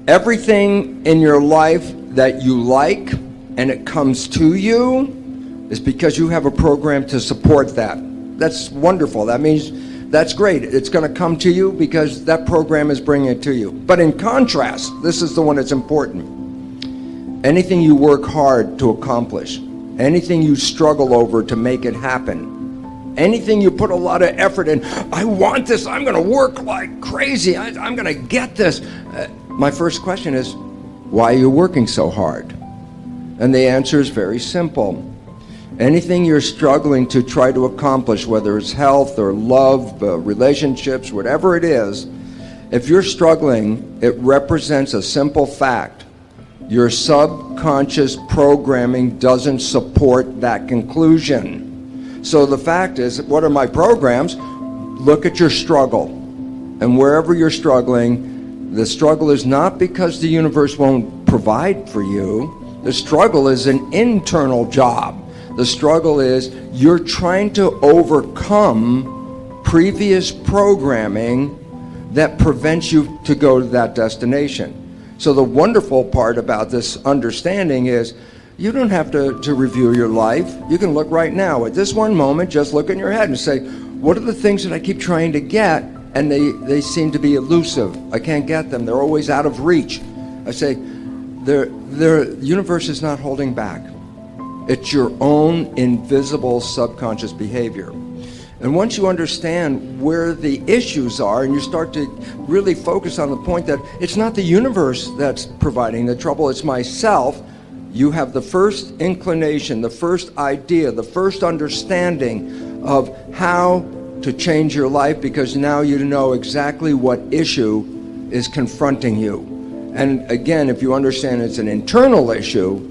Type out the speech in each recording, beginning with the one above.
Everything in your life that you like and it comes to you is because you have a program to support that. That's wonderful. That means that's great. It's going to come to you because that program is bringing it to you. But in contrast, this is the one that's important. Anything you work hard to accomplish, anything you struggle over to make it happen, anything you put a lot of effort in, I want this, I'm going to work like crazy, I'm going to get this. My first question is, why are you working so hard? And the answer is very simple. Anything you're struggling to try to accomplish, whether it's health or love, relationships, whatever it is, if you're struggling, it represents a simple fact. Your subconscious programming doesn't support that conclusion. So the fact is, what are my programs? Look at your struggle. And wherever you're struggling, the struggle is not because the universe won't provide for you. The struggle is an internal job. The struggle is you're trying to overcome previous programming that prevents you to go to that destination. So the wonderful part about this understanding is you don't have to review your life. You can look right now. At this one moment, just look in your head and say, what are the things that I keep trying to get and they seem to be elusive? I can't get them. They're always out of reach. I say, the universe is not holding back. It's your own invisible subconscious behavior. And once you understand where the issues are and you start to really focus on the point that it's not the universe that's providing the trouble, it's myself, you have the first inclination, the first idea, the first understanding of how to change your life, because now you know exactly what issue is confronting you. And again, if you understand it's an internal issue,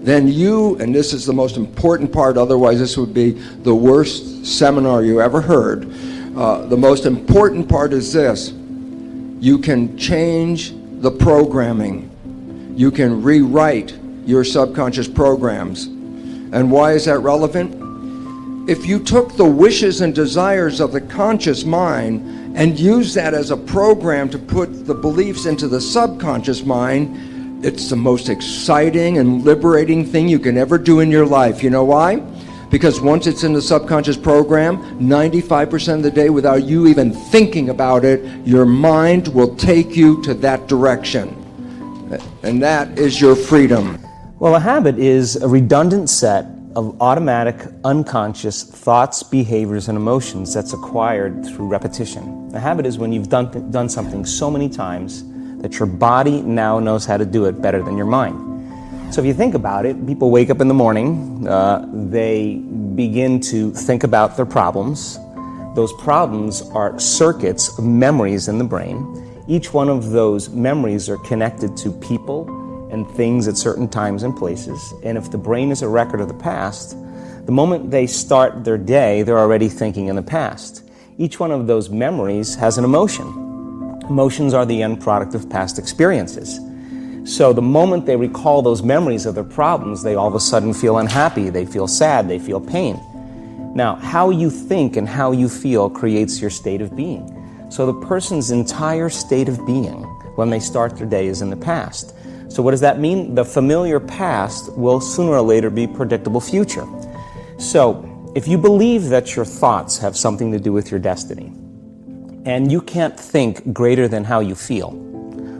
then you, and this is the most important part, otherwise this would be the worst seminar you ever heard. The most important part is this: you can change the programming. You can rewrite your subconscious programs. And why is that relevant? If you took the wishes and desires of the conscious mind and used that as a program to put the beliefs into the subconscious mind, it's the most exciting and liberating thing you can ever do in your life. You know why? Because once it's in the subconscious program, 95% of the day, without you even thinking about it, your mind will take you to that direction. And that is your freedom. Well, a habit is a redundant set of automatic, unconscious thoughts, behaviors, and emotions that's acquired through repetition. A habit is when you've done something so many times that your body now knows how to do it better than your mind. So if you think about it, people wake up in the morning, they begin to think about their problems. Those problems are circuits of memories in the brain. Each one of those memories are connected to people and things at certain times and places. And if the brain is a record of the past, the moment they start their day, they're already thinking in the past. Each one of those memories has an emotion. Emotions are the end product of past experiences. So the moment they recall those memories of their problems, they all of a sudden feel unhappy, they feel sad, they feel pain. Now, how you think and how you feel creates your state of being. So the person's entire state of being when they start their day is in the past. So what does that mean? The familiar past will sooner or later be predictable future. So if you believe that your thoughts have something to do with your destiny, and you can't think greater than how you feel,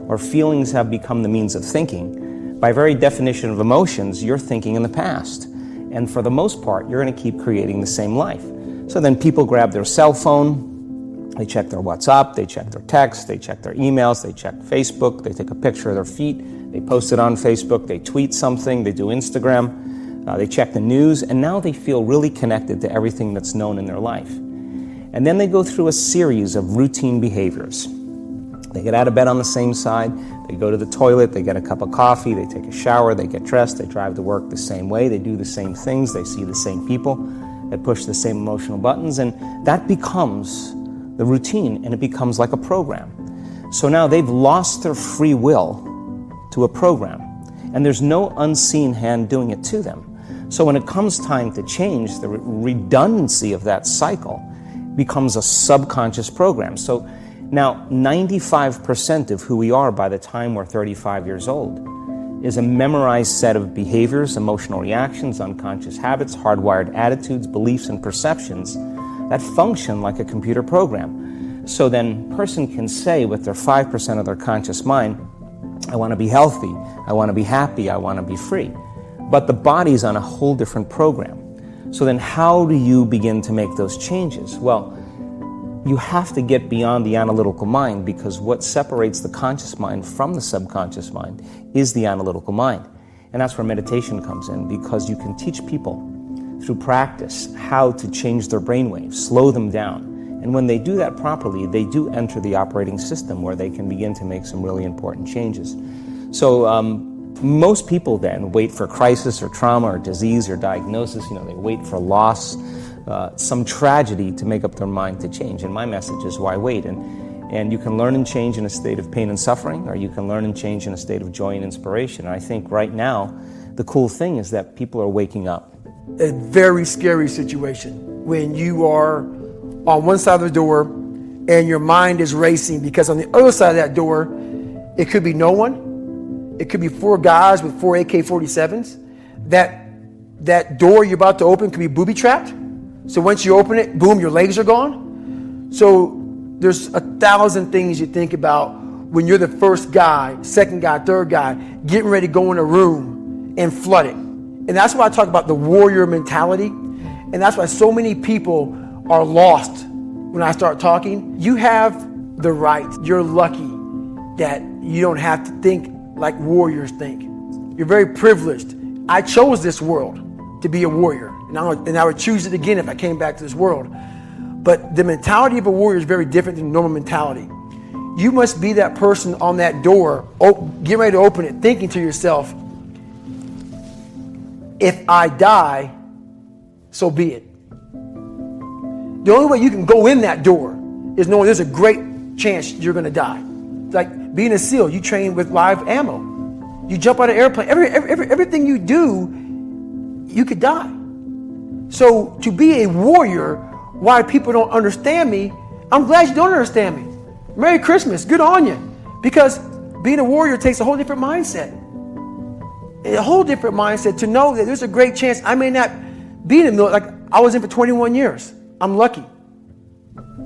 or feelings have become the means of thinking, by very definition of emotions, you're thinking in the past. And for the most part, you're going to keep creating the same life. So then people grab their cell phone, they check their WhatsApp, they check their text, they check their emails, they check Facebook, they take a picture of their feet, they post it on Facebook, they tweet something, they do Instagram, they check the news, and now they feel really connected to everything that's known in their life. And then they go through a series of routine behaviors. They get out of bed on the same side, they go to the toilet, they get a cup of coffee, they take a shower, they get dressed, they drive to work the same way, they do the same things, they see the same people, they push the same emotional buttons, and that becomes the routine, and it becomes like a program. So now they've lost their free will to a program, and there's no unseen hand doing it to them. So when it comes time to change, the redundancy of that cycle becomes a subconscious program. So Now, 95% of who we are by the time we're 35 years old is a memorized set of behaviors, emotional reactions, unconscious habits, hardwired attitudes, beliefs, and perceptions that function like a computer program. So then a person can say with their 5% of their conscious mind, I want to be healthy, I want to be happy, I want to be free. But the body's on a whole different program. So then how do you begin to make those changes? Well, you have to get beyond the analytical mind, because what separates the conscious mind from the subconscious mind is the analytical mind. And that's where meditation comes in, because you can teach people through practice how to change their brainwaves, slow them down. And when they do that properly, they do enter the operating system where they can begin to make some really important changes. So most people then wait for crisis or trauma or disease or diagnosis. They wait for loss, some tragedy to make up their mind to change. And my message is, why wait? And you can learn and change in a state of pain and suffering, or you can learn and change in a state of joy and inspiration. And I think right now, the cool thing is that people are waking up. A very scary situation when you are on one side of the door and your mind is racing, because on the other side of that door, it could be no one. It could be 4 guys with 4 AK-47s. That door you're about to open could be booby-trapped. So once you open it, boom, your legs are gone. So there's 1,000 things you think about when you're the first guy, second guy, third guy, getting ready to go in a room and flood it. And that's why I talk about the warrior mentality. And that's why so many people are lost when I start talking. You have the right. You're lucky that you don't have to think like warriors think. You're very privileged. I chose this world to be a warrior, and I would choose it again if I came back to this world. But the mentality of a warrior is very different than normal mentality. You must be that person on that door, get ready to open it, thinking to yourself, if I die, so be it. The only way you can go in that door is knowing there's a great chance you're going to die. It's like being a SEAL, you train with live ammo. You jump out of an airplane. Everything you do, you could die. So to be a warrior, why people don't understand me, I'm glad you don't understand me. Merry Christmas, good on you. Because being a warrior takes a whole different mindset. A whole different mindset to know that there's a great chance I may not be in the military. Like I was in for 21 years. I'm lucky.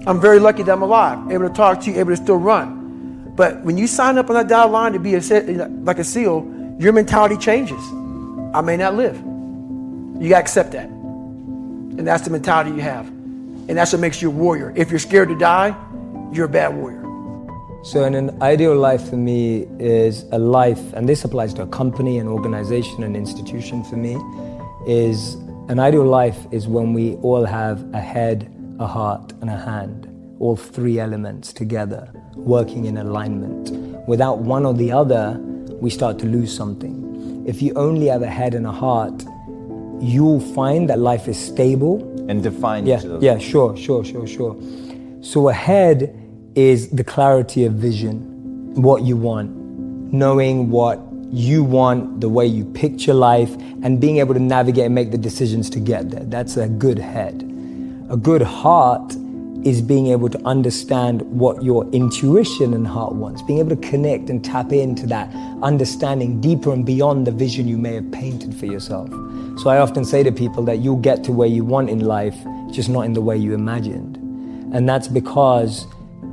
I'm very lucky that I'm alive, able to talk to you, able to still run. But when you sign up on that dotted line to be like a SEAL, your mentality changes. I may not live. You gotta accept that. And that's the mentality you have. And that's what makes you a warrior. If you're scared to die, you're a bad warrior. So an ideal life for me is a life, and this applies to a company, an organization, an institution for me, is an ideal life is when we all have a head, a heart, and a hand. All 3 elements together, working in alignment. Without one or the other, we start to lose something. If you only have a head and a heart, you'll find that life is stable. And define each of those. Yeah, sure. So a head is the clarity of vision, what you want, knowing what you want, the way you picture life, and being able to navigate and make the decisions to get there. That's a good head. A good heart is being able to understand what your intuition and heart wants, being able to connect and tap into that understanding deeper and beyond the vision you may have painted for yourself. So I often say to people that you'll get to where you want in life, just not in the way you imagined. And that's because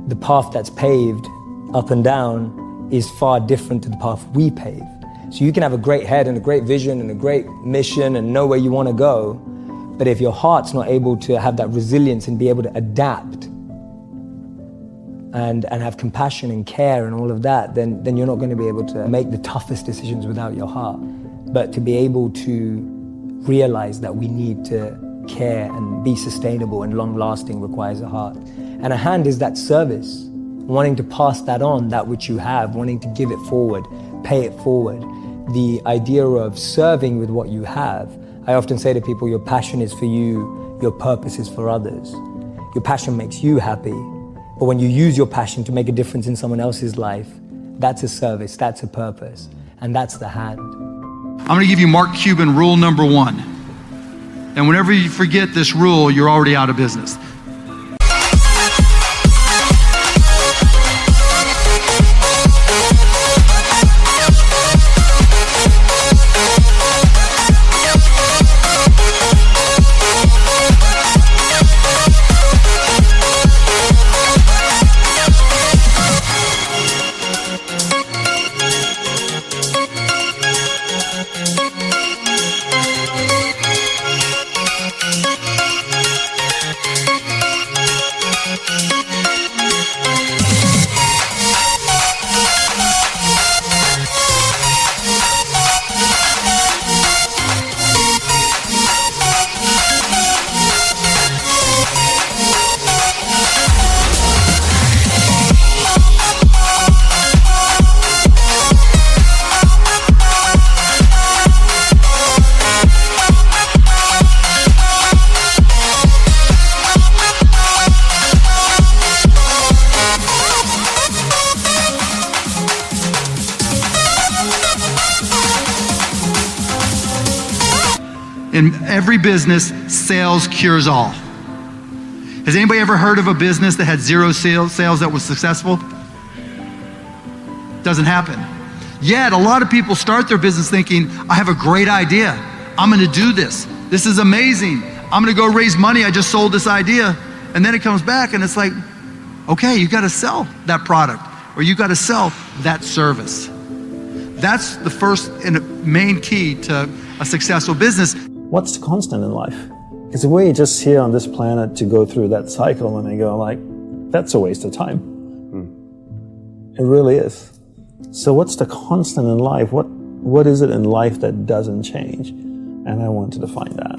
the path that's paved up and down is far different to the path we paved. So you can have a great head and a great vision and a great mission and know where you want to go, but if your heart's not able to have that resilience and be able to adapt and have compassion and care and all of that, then you're not going to be able to make the toughest decisions without your heart. But to be able to realize that we need to care and be sustainable and long-lasting requires a heart. And a hand is that service, wanting to pass that on, that which you have, wanting to give it forward, pay it forward. The idea of serving with what you have, I often say to people, your passion is for you, your purpose is for others. Your passion makes you happy, but when you use your passion to make a difference in someone else's life, that's a service, that's a purpose, and that's the hand. I'm going to give you Mark Cuban rule number 1. And whenever you forget this rule, you're already out of business. In every business, sales cures all. Has anybody ever heard of a business that had zero sales that was successful? Doesn't happen. Yet, a lot of people start their business thinking, I have a great idea. I'm gonna do this. This is amazing. I'm gonna go raise money. I just sold this idea. And then it comes back and it's like, okay, you gotta sell that product or you gotta sell that service. That's the first and main key to a successful business. What's the constant in life? Because if we're just here on this planet to go through that cycle and they go like, that's a waste of time. It really is. So what's the constant in life? What is it in life that doesn't change? And I wanted to find that.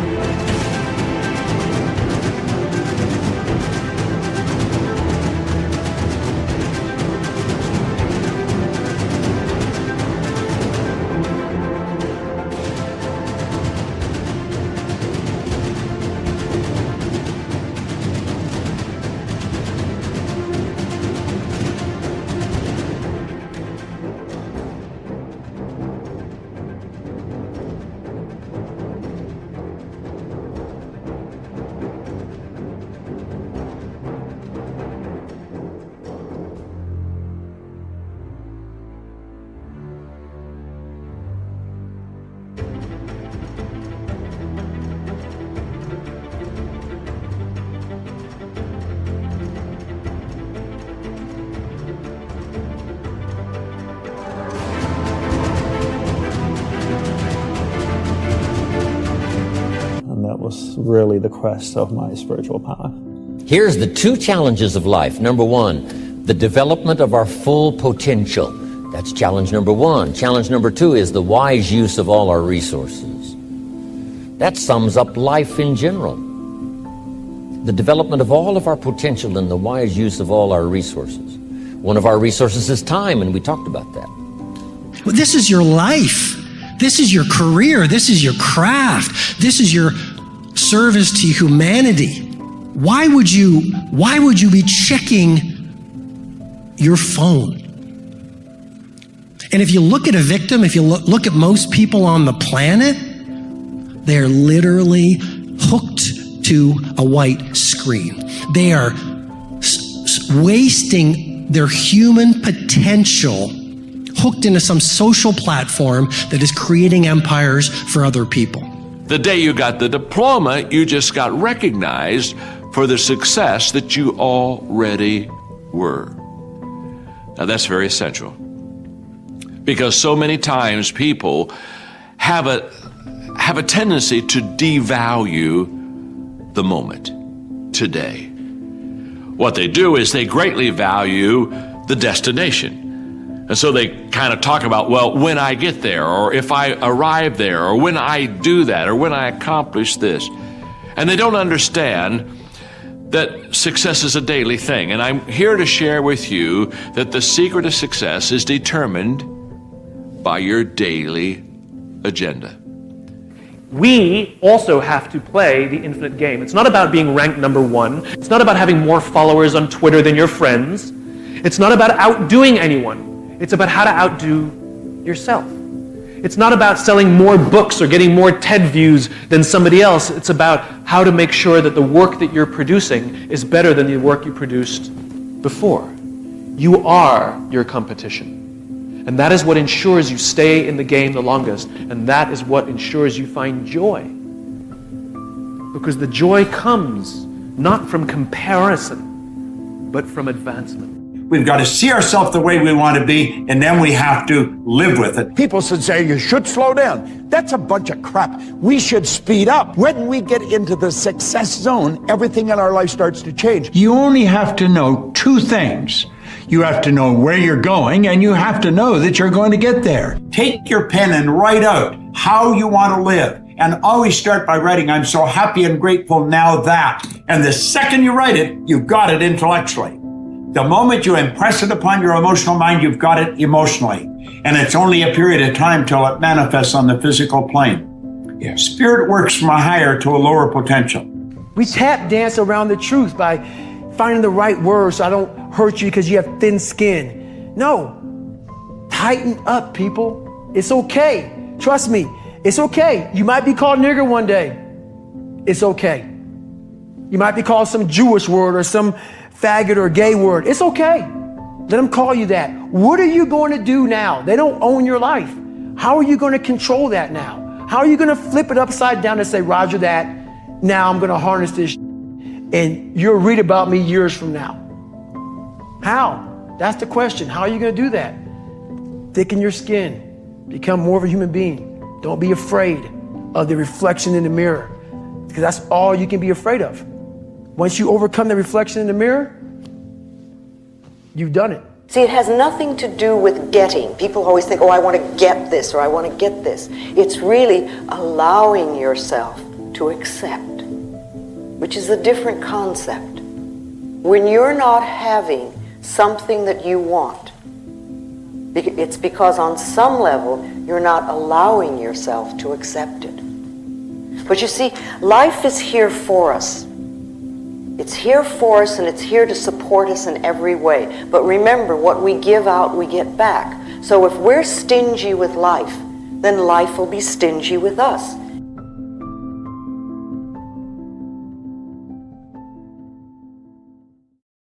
Was really the quest of my spiritual path. Here's the two challenges of life. Number one, the development of our full potential. That's challenge number one. Challenge number two is the wise use of all our resources. That sums up life in general. The development of all of our potential and the wise use of all our resources. One of our resources is time, and we talked about that. Well, this is your life. This is your career. This is your craft. This is your service to humanity. Why would you be checking your phone? And if you look at a victim, if you look at most people on the planet, they're literally hooked to a white screen. They are wasting their human potential hooked into some social platform that is creating empires for other people. The day you got the diploma, you just got recognized for the success that you already were. Now that's very essential, because so many times people have a tendency to devalue the moment, today. What they do is they greatly value the destination. And so they kind of talk about, well, when I get there, or if I arrive there, or when I do that, or when I accomplish this. And they don't understand that success is a daily thing. And I'm here to share with you that the secret of success is determined by your daily agenda. We also have to play the infinite game. It's not about being ranked number one. It's not about having more followers on Twitter than your friends. It's not about outdoing anyone. It's about how to outdo yourself. It's not about selling more books or getting more TED views than somebody else. It's about how to make sure that the work that you're producing is better than the work you produced before. You are your competition. And that is what ensures you stay in the game the longest. And that is what ensures you find joy. Because the joy comes not from comparison, but from advancement. We've got to see ourselves the way we want to be, and then we have to live with it. People should say you should slow down. That's a bunch of crap. We should speed up. When we get into the success zone, everything in our life starts to change. You only have to know two things. You have to know where you're going, and you have to know that you're going to get there. Take your pen and write out how you want to live. And always start by writing, I'm so happy and grateful now that. And the second you write it, you've got it intellectually. The moment you impress it upon your emotional mind, you've got it emotionally. And it's only a period of time till it manifests on the physical plane. Yeah. Spirit works from a higher to a lower potential. We tap dance around the truth by finding the right words so I don't hurt you because you have thin skin. No, tighten up, people. It's okay. Trust me. It's okay. You might be called nigger one day. It's okay. You might be called some Jewish word or some faggot or gay word. It's okay. Let them call you that. What are you going to do now? They don't own your life. How are you going to control that now? How are you going to flip it upside down and say, Roger that, now I'm going to harness this and you'll read about me years from now? How? That's the question. How are you going to do that? Thicken your skin. Become more of a human being. Don't be afraid of the reflection in the mirror, because that's all you can be afraid of. Once you overcome the reflection in the mirror, you've done it. See, it has nothing to do with getting. People always think, oh, I want to get this or I want to get this. It's really allowing yourself to accept, which is a different concept. When you're not having something that you want, it's because on some level you're not allowing yourself to accept it. But you see, life is here for us. It's here for us and it's here to support us in every way. But remember, what we give out, we get back. So if we're stingy with life, then life will be stingy with us.